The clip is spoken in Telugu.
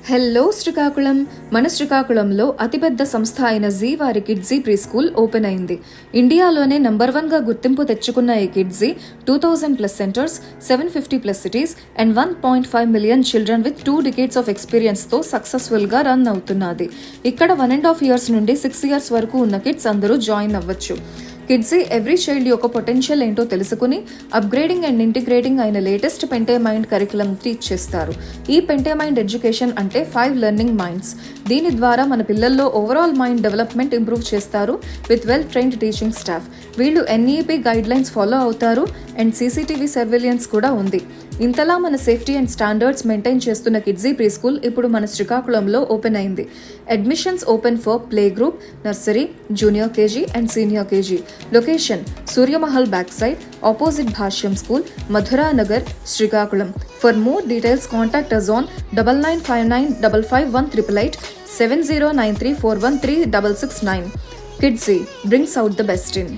హలో శ్రీకాకుళం. మన శ్రీకాకుళంలో అతిపెద్ద సంస్థ అయిన జీ వారి కిడ్జీ ప్రీ స్కూల్ ఓపెన్ అయింది. ఇండియాలోనే నంబర్ 1గా గుర్తింపు తెచ్చుకున్న ఈ Kidzee 2000+ centres, 750+ cities and 1.5 million children with 2 decades of ఎక్స్పీరియన్స్తో సక్సెస్ఫుల్గా రన్ అవుతున్నది. ఇక్కడ 1.5 years నుండి 6 years వరకు ఉన్న కిడ్స్ అందరూ జాయిన్ అవ్వచ్చు. కిడ్జీ ఎవ్రీ చైల్డ్ యొక్క పొటెన్షియల్ ఏంటో తెలుసుకుని అప్గ్రేడింగ్ అండ్ ఇంటిగ్రేటింగ్ అయిన లేటెస్ట్ పెంటేమైండ్ కరికులం టీచ్ చేస్తారు. ఈ పెంటేమైండ్ ఎడ్యుకేషన్ అంటే 5 లెర్నింగ్ మైండ్స్. దీని ద్వారా మన పిల్లల్లో ఓవరాల్ మైండ్ డెవలప్మెంట్ ఇంప్రూవ్ చేస్తారు with well trained teaching staff. వీళ్ళు NEP గైడ్ లైన్స్ ఫాలో అవుతారు అండ్ CCTV సర్వేలియన్స్ కూడా ఉంది. ఇంతలా మన సేఫ్టీ అండ్ స్టాండర్డ్స్ మెయింటైన్ చేస్తున్న కిడ్జీ ప్రీ స్కూల్ ఇప్పుడు మన శ్రీకాకుళంలో ఓపెన్ అయింది. Admissions open for play group, nursery, junior KG and senior KG. Location Suryamahal back side opposite Bhashyam school, Madhura Nagar, Srikakulam. For more details contact us on 9959551888 7093413669. Kidsy brings out the best in.